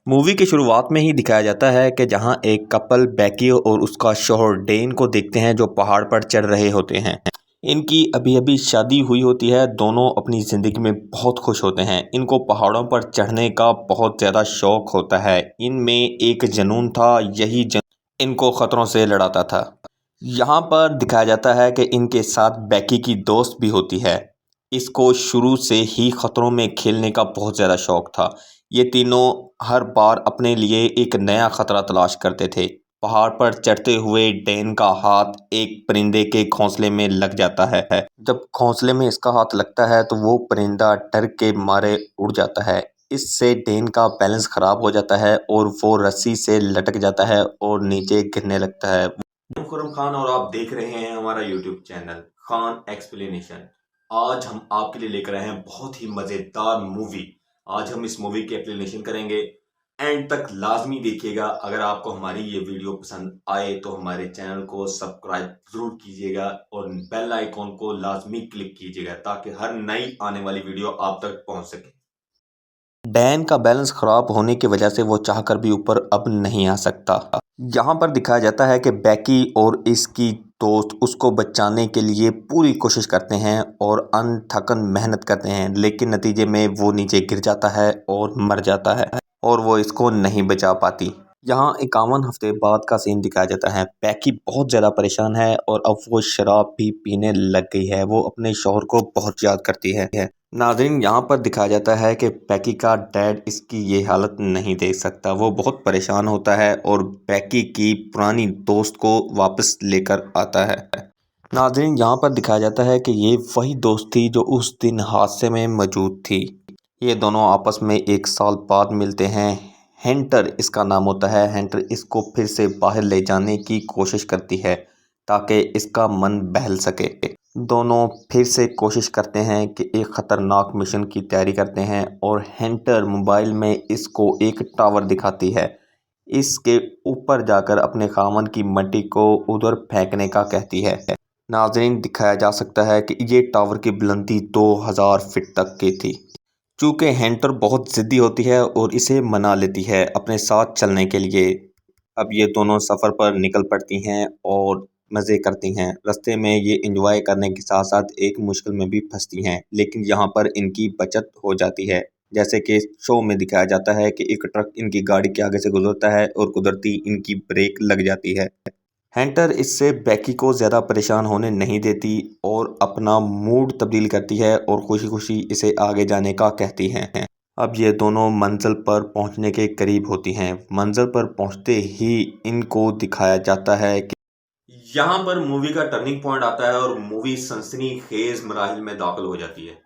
Movie की शुरुआत में ही दिखाया जाता है कि जहां एक कपल बेकी और उसका शौहर डेन को देखते हैं जो पहाड़ पर चढ़ रहे होते हैं। इनकी अभी अभी शादी हुई होती है। दोनों अपनी ज़िंदगी में बहुत खुश होते हैं। इनको पहाड़ों पर चढ़ने का बहुत ज़्यादा शौक होता है। इनमें एक जुनून था, यही जुनून इनको ख़तरों से लड़ाता था। यहाँ पर दिखाया जाता है कि इनके साथ बेकी की दोस्त भी होती है। इसको शुरू से ही ख़तरों में खेलने का बहुत ज़्यादा शौक था। ये तीनों हर बार अपने लिए एक नया ख़तरा तलाश करते थे। पहाड़ पर चढ़ते हुए डैन का हाथ एक परिंदे के घोंसले में लग जाता है। जब घोंसले में इसका हाथ लगता है तो वो परिंदा डर के मारे उड़ जाता है। इससे डैन का बैलेंस ख़राब हो जाता है और वो रस्सी से लटक जाता है और नीचे गिरने लगता है। मैं खुरम खान और आप देख रहे हैं हमारा यूट्यूब चैनल खान एक्सप्लेनेशन। आज हम आपके लिए लेकर आए हैं बहुत ही मज़ेदार मूवी। आज हम इस मूवी की एक्सप्लेनेशन करेंगे। एंड तक लाजमी देखिएगा। अगर आपको हमारी ये वीडियो पसंद आए तो हमारे चैनल को सब्सक्राइब ज़रूर कीजिएगा और बेल आइकॉन को लाजमी क्लिक कीजिएगा ताकि हर नई आने वाली वीडियो आप तक पहुंच सके। डैन का बैलेंस खराब होने की वजह से वो चाहकर भी ऊपर अब नहीं आ सकता। यहाँ पर दिखाया जाता है कि बेकी और इसकी दोस्त उसको बचाने के लिए पूरी कोशिश करते हैं और अनथकन मेहनत करते हैं, लेकिन नतीजे में वो नीचे गिर जाता है और मर जाता है और वो इसको नहीं बचा पाती। यहाँ 51 हफ्ते बाद का सीन दिखाया जाता है। बेकी बहुत ज़्यादा परेशान है और अब वो शराब भी पीने लग गई है। वो अपने शौहर को बहुत याद करती है। नाज़रीन, यहाँ पर दिखाया जाता है कि बेकी का डैड इसकी ये हालत नहीं देख सकता। वो बहुत परेशान होता है और बेकी की पुरानी दोस्त को वापस लेकर आता है। नाज़रीन, यहाँ पर दिखाया जाता है कि ये वही दोस्त थी जो उस दिन हादसे में मौजूद थी। ये दोनों आपस में 1 साल बाद मिलते हैं। हेंटर इसका नाम होता है। हेंटर इसको फिर से बाहर ले जाने की कोशिश करती है ताकि इसका मन बहल सके। दोनों फिर से कोशिश करते हैं कि एक ख़तरनाक मिशन की तैयारी करते हैं और हेंटर मोबाइल में इसको एक टावर दिखाती है। इसके ऊपर जाकर अपने खामन की मट्टी को उधर फेंकने का कहती है। नाज़रीन, दिखाया जा सकता है कि ये टावर की बुलंदी 2000 फीट तक की थी। चूँकि हेंटर बहुत ज़िद्दी होती है और इसे मना लेती है अपने साथ चलने के लिए। अब ये दोनों सफ़र पर निकल पड़ती हैं और मज़े करती हैं। रास्ते में ये एंजॉय करने के साथ साथ एक मुश्किल में भी फंसती हैं, लेकिन यहाँ पर इनकी बचत हो जाती है। जैसे कि शो में दिखाया जाता है कि एक ट्रक इनकी गाड़ी के आगे से गुजरता है और कुदरती इनकी ब्रेक लग जाती है। हेंटर इससे बेकी को ज़्यादा परेशान होने नहीं देती और अपना मूड तब्दील करती है और खुशी खुशी इसे आगे जाने का कहती हैं। अब ये दोनों मंजिल पर पहुंचने के करीब होती हैं। मंजिल पर पहुंचते ही इनको दिखाया जाता है कि यहाँ पर मूवी का टर्निंग पॉइंट आता है और मूवी सनसनीखेज मराहिल में दाखिल हो जाती है।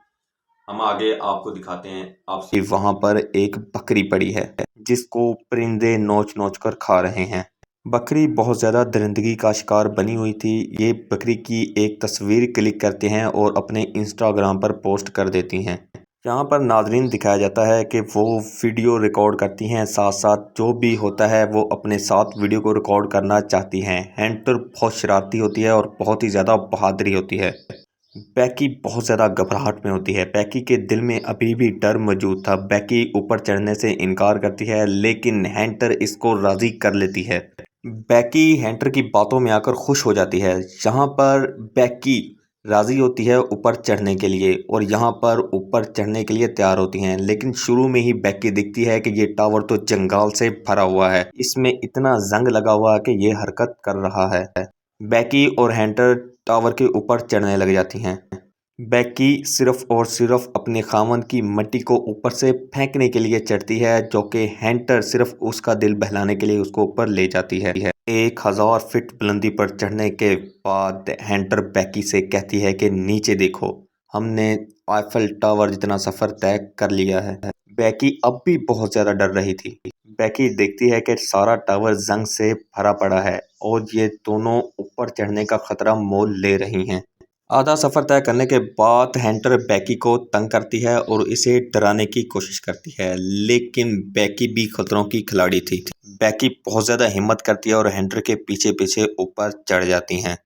हम आगे आपको दिखाते हैं। आपसे वहाँ पर एक बकरी पड़ी है जिसको परिंदे नोच नोच कर खा रहे हैं। बकरी बहुत ज़्यादा दरिंदगी का शिकार बनी हुई थी। ये बकरी की एक तस्वीर क्लिक करते हैं और अपने इंस्टाग्राम पर पोस्ट कर देती हैं। यहाँ पर नाज़रीन दिखाया जाता है कि वो वीडियो रिकॉर्ड करती हैं, साथ साथ जो भी होता है वो अपने साथ वीडियो को रिकॉर्ड करना चाहती हैं। हेंटर बहुत शरारती होती है और बहुत ही ज़्यादा बहादुरी होती है। बेकी बहुत ज़्यादा घबराहट में होती है। बेकी के दिल में अभी भी डर मौजूद था। बेकी ऊपर चढ़ने से इनकार करती है, लेकिन हेंटर इसको राज़ी कर लेती है। बेकी हेंटर की बातों में आकर खुश हो जाती है। यहाँ पर बेकी राज़ी होती है ऊपर चढ़ने के लिए और यहाँ पर ऊपर चढ़ने के लिए तैयार होती हैं, लेकिन शुरू में ही बेकी दिखती है कि ये टावर तो जंगाल से भरा हुआ है। इसमें इतना जंग लगा हुआ है कि ये हरकत कर रहा है। बेकी और हेंटर टावर के ऊपर चढ़ने लग जाती हैं। बेकी सिर्फ और सिर्फ अपने खामन की मट्टी को ऊपर से फेंकने के लिए चढ़ती है, जो कि हेंटर सिर्फ उसका दिल बहलाने के लिए उसको ऊपर ले जाती है। 1000 फीट बुलंदी पर चढ़ने के बाद हेंटर बेकी से कहती है कि नीचे देखो, हमने आईफल टावर जितना सफ़र तय कर लिया है। बेकी अब भी बहुत ज़्यादा डर रही थी। बेकी देखती है कि सारा टावर जंग से भरा पड़ा है और ये दोनों ऊपर चढ़ने का खतरा मोल ले रही हैं। आधा सफ़र तय करने के बाद हेंटर बेकी को तंग करती है और इसे डराने की कोशिश करती है, लेकिन बेकी भी खतरों की खिलाड़ी थी। बेकी बहुत ज़्यादा हिम्मत करती है और हेंटर के पीछे पीछे ऊपर चढ़ जाती हैं।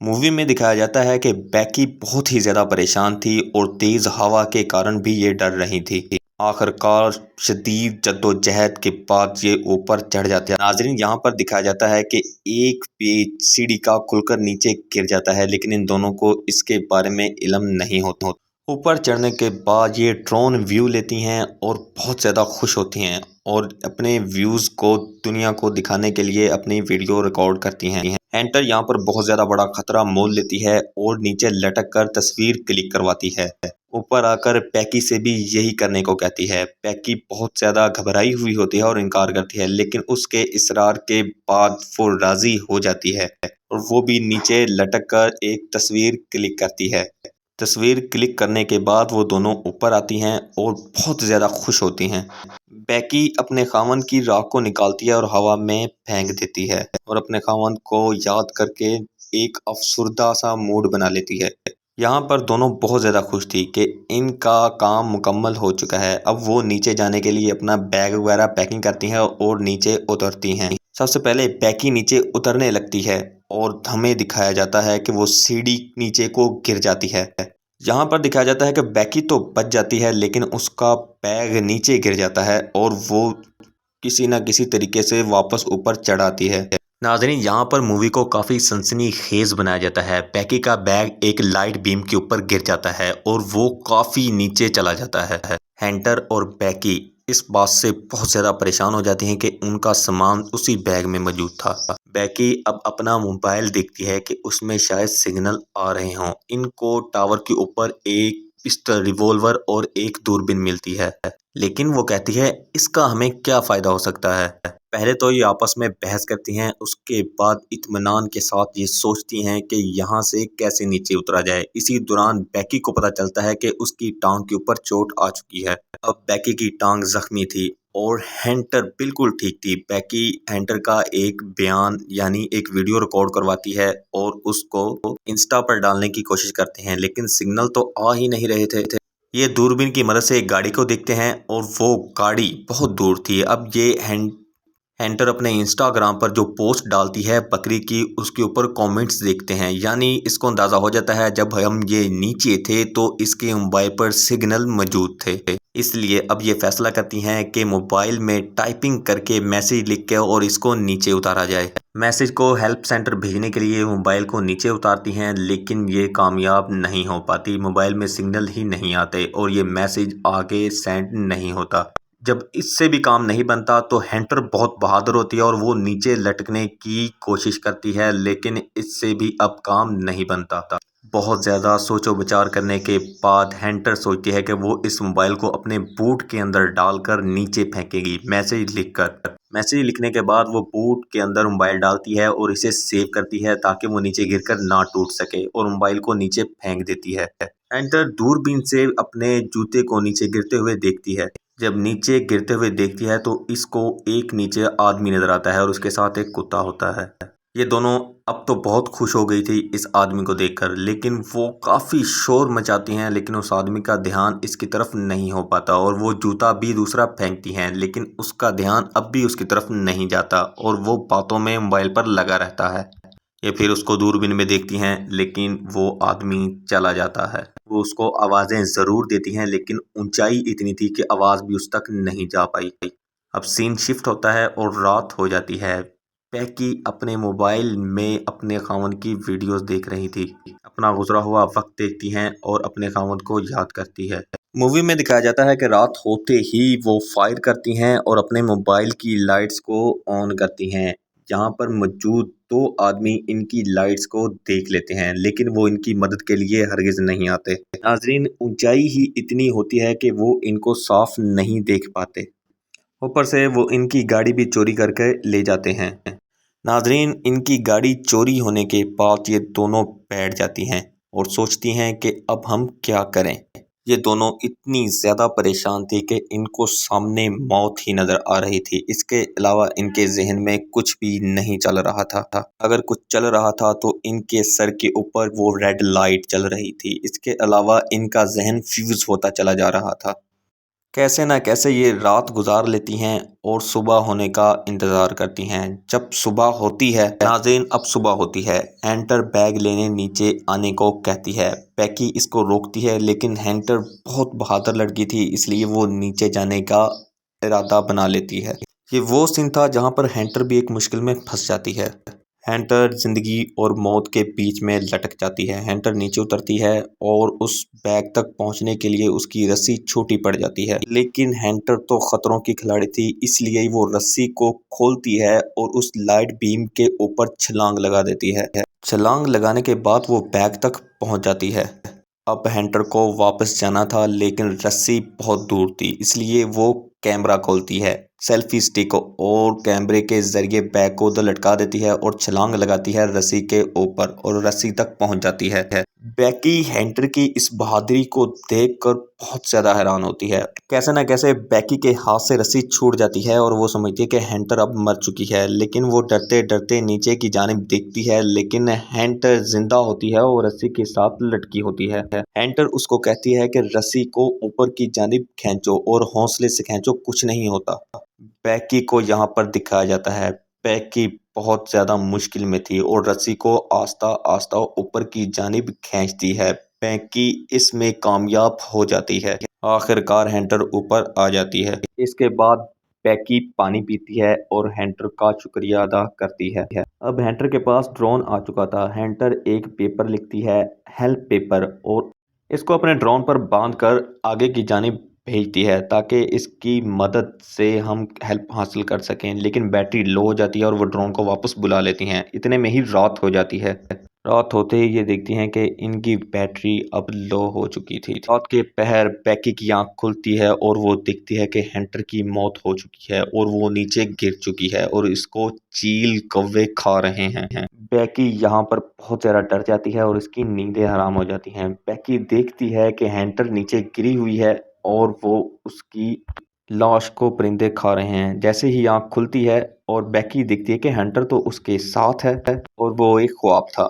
मूवी में दिखाया जाता है कि बेकी बहुत ही ज़्यादा परेशान थी और तेज़ हवा के कारण भी ये डर रही थी। आखिरकार शदीद जद्दोजहद के बाद ये ऊपर चढ़ जाते हैं। नाजरीन, यहाँ पर दिखाया जाता है कि एक पेज सीढ़ी का खुलकर नीचे गिर जाता है, लेकिन इन दोनों को इसके बारे में इल्म नहीं होता। ऊपर चढ़ने के बाद ये ड्रोन व्यू लेती हैं और बहुत ज़्यादा खुश होती हैं और अपने व्यूज़ को दुनिया को दिखाने के लिए अपनी वीडियो रिकॉर्ड करती हैं। हंटर यहाँ पर बहुत ज़्यादा बड़ा खतरा मोल लेती है और नीचे लटक कर तस्वीर क्लिक करवाती है। ऊपर आकर पैकी से भी यही करने को कहती है। पैकी बहुत ज़्यादा घबराई हुई होती है और इनकार करती है, लेकिन उसके इसरार के बाद वो राज़ी हो जाती है और वो भी नीचे लटक कर एक तस्वीर क्लिक करती है। तस्वीर क्लिक करने के बाद वो दोनों ऊपर आती हैं और बहुत ज़्यादा खुश होती हैं। बैकी अपने खामन की राख को निकालती है और हवा में फेंक देती है और अपने खामन को याद करके एक अफसुर्दा सा मूड बना लेती है। यहाँ पर दोनों बहुत ज़्यादा खुश थी कि इनका काम मुकम्मल हो चुका है। अब वो नीचे जाने के लिए अपना बैग वगैरह पैकिंग करती हैं और नीचे उतरती हैं। सबसे पहले बैकी नीचे उतरने लगती है और हमें दिखाया जाता है कि वो सीढ़ी नीचे को गिर जाती है। यहाँ पर दिखाया जाता है कि बैकी तो बच जाती है, लेकिन उसका बैग नीचे गिर जाता है और वो किसी न किसी तरीके से वापस ऊपर चढ़ आती है। नाज़रीन, यहाँ पर मूवी को काफ़ी सनसनीखेज बनाया जाता है। बैकी का बैग एक लाइट बीम के ऊपर गिर जाता है और वो काफ़ी नीचे चला जाता है। हंटर और बैकी इस बात से बहुत ज़्यादा परेशान हो जाती हैं कि उनका सामान उसी बैग में मौजूद था। बैकी अब अपना मोबाइल देखती है कि उसमें शायद सिग्नल आ रहे हों। इनको टावर के ऊपर एक पिस्टल, रिवॉल्वर और एक दूरबीन मिलती है, लेकिन वो कहती है इसका हमें क्या फ़ायदा हो सकता है। पहले तो ये आपस में बहस करती हैं, उसके बाद इत्मीनान के साथ ये सोचती हैं कि यहाँ से कैसे नीचे उतरा जाए। इसी दौरान बैकी को पता चलता है कि उसकी टांग के ऊपर चोट आ चुकी है। अब बैकी की टांग जख्मी थी और हंटर बिल्कुल ठीक थी। बैकी हंटर का एक बयान यानी एक वीडियो रिकॉर्ड करवाती है और उसको इंस्टा पर डालने की कोशिश करते हैं, लेकिन सिग्नल तो आ ही नहीं रहे थे। ये दूरबीन की मदद से एक गाड़ी को देखते हैं और वो गाड़ी बहुत दूर थी। अब ये हंटर अपने इंस्टाग्राम पर जो पोस्ट डालती है बकरी की, उसके ऊपर कमेंट्स देखते हैं, यानी इसको अंदाज़ा हो जाता है जब हम ये नीचे थे तो इसके मोबाइल पर सिग्नल मौजूद थे। इसलिए अब ये फैसला करती हैं कि मोबाइल में टाइपिंग करके मैसेज लिख के और इसको नीचे उतारा जाए। मैसेज को हेल्प सेंटर भेजने के लिए मोबाइल को नीचे उतारती हैं, लेकिन ये कामयाब नहीं हो पाती। मोबाइल में सिग्नल ही नहीं आते और ये मैसेज आगे सेंड नहीं होता। जब इससे भी काम नहीं बनता तो हंटर बहुत बहादुर होती है और वो नीचे लटकने की कोशिश करती है, लेकिन इससे भी अब काम नहीं बनता। बहुत ज़्यादा सोचो विचार करने के बाद हंटर सोचती है कि वो इस मोबाइल को अपने बूट के अंदर डालकर नीचे फेंकेगी मैसेज लिखकर। मैसेज लिखने के बाद वो बूट के अंदर मोबाइल डालती है और इसे सेव करती है ताकि वो नीचे गिरकर ना टूट सके, और मोबाइल को नीचे फेंक देती है। हंटर दूरबीन से अपने जूते को नीचे गिरते हुए देखती है। जब नीचे गिरते हुए देखती है तो इसको एक नीचे आदमी नजर आता है और उसके साथ एक कुत्ता होता है। ये दोनों अब तो बहुत खुश हो गई थी इस आदमी को देखकर, लेकिन वो काफ़ी शोर मचाती हैं, लेकिन उस आदमी का ध्यान इसकी तरफ नहीं हो पाता और वो जूता भी दूसरा फेंकती हैं, लेकिन उसका ध्यान अब भी उसकी तरफ नहीं जाता और वो बातों में मोबाइल पर लगा रहता है। ये फिर उसको दूरबीन में देखती हैं, लेकिन वो आदमी चला जाता है। वो उसको आवाज़ें ज़रूर देती हैं, लेकिन ऊंचाई इतनी थी कि आवाज़ भी उस तक नहीं जा पाई। अब सीन शिफ्ट होता है और रात हो जाती है। पैकी अपने मोबाइल में अपने खामन की वीडियोस देख रही थी, अपना गुजरा हुआ वक्त देखती हैं और अपने खामन को याद करती है। मूवी में दिखाया जाता है कि रात होते ही वो फायर करती हैं और अपने मोबाइल की लाइट्स को ऑन करती हैं। यहाँ पर मौजूद दो आदमी इनकी लाइट्स को देख लेते हैं, लेकिन वो इनकी मदद के लिए हरगिज नहीं आते। नाजरीन, ऊंचाई ही इतनी होती है कि वो इनको साफ नहीं देख पाते। ऊपर से वो इनकी गाड़ी भी चोरी करके ले जाते हैं। नाजरीन, इनकी गाड़ी चोरी होने के बाद ये दोनों बैठ जाती हैं और सोचती हैं कि अब हम क्या करें। ये दोनों इतनी ज़्यादा परेशान थी कि इनको सामने मौत ही नज़र आ रही थी। इसके अलावा इनके जहन में कुछ भी नहीं चल रहा था। अगर कुछ चल रहा था तो इनके सर के ऊपर वो रेड लाइट चल रही थी। इसके अलावा इनका जहन फ्यूज़ होता चला जा रहा था। कैसे ना कैसे ये रात गुजार लेती हैं और सुबह होने का इंतज़ार करती हैं। जब सुबह होती है नाज़रीन, अब सुबह होती है। हैंटर बैग लेने नीचे आने को कहती है। बेकी इसको रोकती है, लेकिन हैंटर बहुत बहादुर लड़की थी, इसलिए वो नीचे जाने का इरादा बना लेती है। ये वो सीन था जहाँ पर हैंटर भी एक मुश्किल में फंस जाती है। हैंटर ज़िंदगी और मौत के बीच में लटक जाती है। हैंटर नीचे उतरती है और उस बैग तक पहुंचने के लिए उसकी रस्सी छोटी पड़ जाती है, लेकिन हैंटर तो खतरों की खिलाड़ी थी, इसलिए वो रस्सी को खोलती है और उस लाइट बीम के ऊपर छलांग लगा देती है। छलांग लगाने के बाद वो बैग तक पहुंच जाती है। अब हैंटर को वापस जाना था, लेकिन रस्सी बहुत दूर थी, इसलिए वो कैमरा खोलती है, सेल्फी स्टिक, और कैमरे के जरिए बैग को उधर लटका देती है और छलांग लगाती है रस्सी के ऊपर और रस्सी तक पहुंच जाती है। बेकी हैंटर की इस बहादुरी को देखकर बहुत ज्यादा हैरान होती है। कैसे ना कैसे बेकी के हाथ से रस्सी छूट जाती है और वो समझती है कि हैंटर अब मर चुकी है, लेकिन वो डरते डरते नीचे की जानिब देखती है, लेकिन हैंटर जिंदा होती है और रस्सी के साथ लटकी होती है। हैंटर उसको कहती है कि रस्सी को ऊपर की जानिब खींचो और हौसले से खींचो, कुछ नहीं होता। बेकी को यहाँ पर दिखाया जाता है। बेकी बहुत ज्यादा मुश्किल में थी और रस्सी को आस्ता आस्ता ऊपर की जानिब खींचती है। बेकी इसमें कामयाब हो जाती है। आखिरकार हैंटर ऊपर आ जाती है। इसके बाद बेकी पानी पीती है और हैंटर का शुक्रिया अदा करती है। अब हैंटर के पास ड्रोन आ चुका था। हैंटर एक पेपर लिखती है, हेल्प पेपर, और इसको अपने ड्रोन पर बांधकर आगे की जानिब भेजती है ताकि इसकी मदद से हम हेल्प हासिल कर सकें, लेकिन बैटरी लो हो जाती है और वो ड्रोन को वापस बुला लेती हैं। इतने में ही रात हो जाती है। रात होते ही ये देखती हैं कि इनकी बैटरी अब लो हो चुकी थी। रात के पहर बेकी की आंख खुलती है और वो देखती है कि हैंटर की मौत हो चुकी है और वो नीचे गिर चुकी है और इसको चील कौवे खा रहे हैं। बेकी यहाँ पर बहुत ज़्यादा डर जाती है और इसकी नींदें हराम हो जाती हैं। बेकी देखती है कि हैंटर नीचे गिरी हुई है और वो उसकी लाश को परिंदे खा रहे हैं। जैसे ही आंख खुलती है और बेकी देखती है कि हंटर तो उसके साथ है और वो एक ख्वाब था।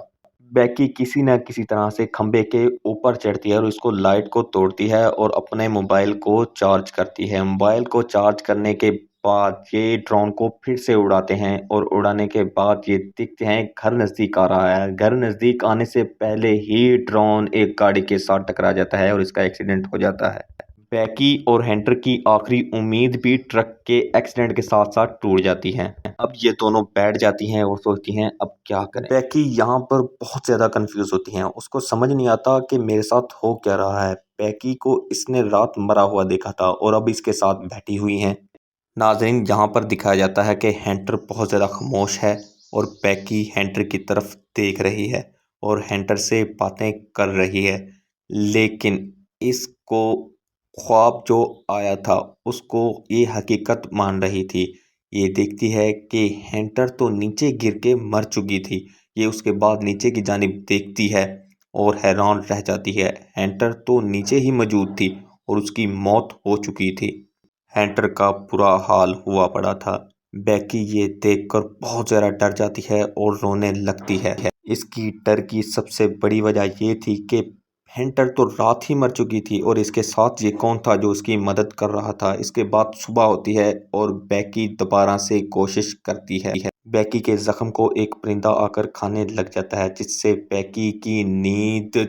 बेकी किसी न किसी तरह से खंबे के ऊपर चढ़ती है और उसको लाइट को तोड़ती है और अपने मोबाइल को चार्ज करती है। मोबाइल को चार्ज करने के बाद ये ड्रोन को फिर से उड़ाते हैं और उड़ाने के बाद ये देखते हैं घर नज़दीक आ रहा है। घर नज़दीक आने से पहले ही ड्रोन एक गाड़ी के साथ टकरा जाता है और इसका एक्सीडेंट हो जाता है। बेकी और हैंटर की आखिरी उम्मीद भी ट्रक के एक्सीडेंट के साथ साथ टूट जाती है। अब ये दोनों बैठ जाती हैं और सोचती हैं अब क्या करें। बेकी यहाँ पर बहुत ज़्यादा कंफ्यूज होती हैं। उसको समझ नहीं आता कि मेरे साथ हो क्या रहा है। बेकी को इसने रात मरा हुआ देखा था और अब इसके साथ बैठी हुई हैं। नाज़रीन, यहाँ पर दिखाया जाता है कि हैंटर बहुत ज़्यादा खामोश है और बेकी हैंटर की तरफ देख रही है और हैंटर से बातें कर रही है, लेकिन इसको ख्वाब जो आया था उसको ये हकीकत मान रही थी। ये देखती है कि हैंटर तो नीचे गिर के मर चुकी थी। ये उसके बाद नीचे की जानिब देखती है और हैरान रह जाती है। हैंटर तो नीचे ही मौजूद थी और उसकी मौत हो चुकी थी। हैंटर का बुरा हाल हुआ पड़ा था। बेकी ये देखकर बहुत ज़्यादा डर जाती है और रोने लगती है। इसकी डर की सबसे बड़ी वजह ये थी कि हैंटर तो रात ही मर चुकी थी और इसके साथ ये कौन था जो उसकी मदद कर रहा था। इसके बाद सुबह होती है और बेकी दोबारा से कोशिश करती है। बेकी के जख्म को एक परिंदा आकर खाने लग जाता है, जिससे बेकी की नींद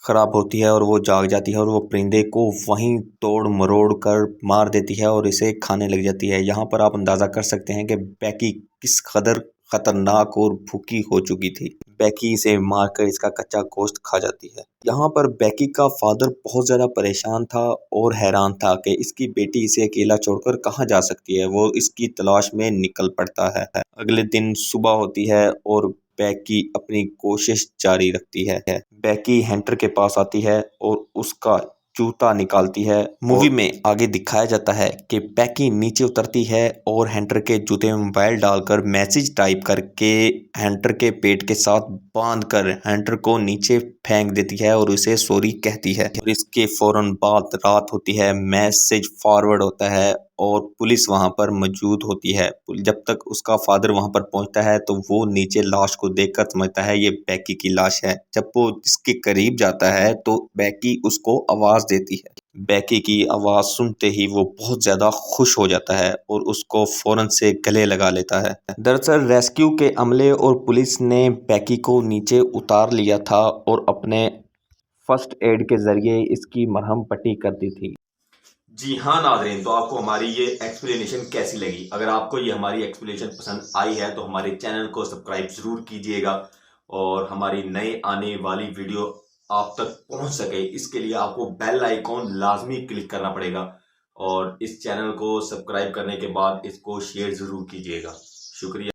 खराब होती है और वो जाग जाती है और वो परिंदे को वहीं तोड़ मरोड़ कर मार देती है और इसे खाने लग जाती है। यहाँ पर आप अंदाज़ा कर सकते हैं कि बेकी किस कदर खतरनाक और भूखी हो चुकी थी। बेकी इसे मारकर इसका कच्चा गोश्त खा जाती है। यहाँ पर बेकी का फादर बहुत ज़्यादा परेशान था और हैरान था कि इसकी बेटी इसे अकेला छोड़कर कहाँ जा सकती है। वो इसकी तलाश में निकल पड़ता है। अगले दिन सुबह होती है और बेकी अपनी कोशिश जारी रखती है। बेकी हैंटर के पास आती है और उसका जूता निकालती है। मूवी में आगे दिखाया जाता है कि बेकी नीचे उतरती है और हैंटर के जूते में मोबाइल डालकर मैसेज टाइप करके हैंटर के पेट के साथ बांधकर हैंटर को नीचे फेंक देती है और उसे सॉरी कहती है। और इसके फौरन बाद रात होती है, मैसेज फॉरवर्ड होता है और पुलिस वहां पर मौजूद होती है। जब तक उसका फादर वहां पर पहुंचता है तो वो नीचे लाश को देखकर समझता है ये बेकी की लाश है। जब वो इसके करीब जाता है तो बेकी उसको आवाज देती है। बैकी की आवाज़ सुनते ही वो बहुत ज़्यादा खुश हो जाता है और उसको फ़ौरन से गले लगा लेता है। दरअसल रेस्क्यू के अमले और पुलिस ने बैकी को नीचे उतार लिया था और अपने फर्स्ट एड के ज़रिए इसकी मरहम पट्टी कर दी थी। जी हाँ नाज़रीन, तो आपको हमारी ये एक्सप्लेनेशन कैसी लगी? अगर आपको ये हमारी एक्सप्लेनेशन पसंद आई है तो हमारे चैनल को सब्सक्राइब ज़रूर कीजिएगा और हमारी नई आने वाली वीडियो आप तक पहुंच सके इसके लिए आपको बेल आइकॉन लाजमी क्लिक करना पड़ेगा और इस चैनल को सब्सक्राइब करने के बाद इसको शेयर ज़रूर कीजिएगा। शुक्रिया।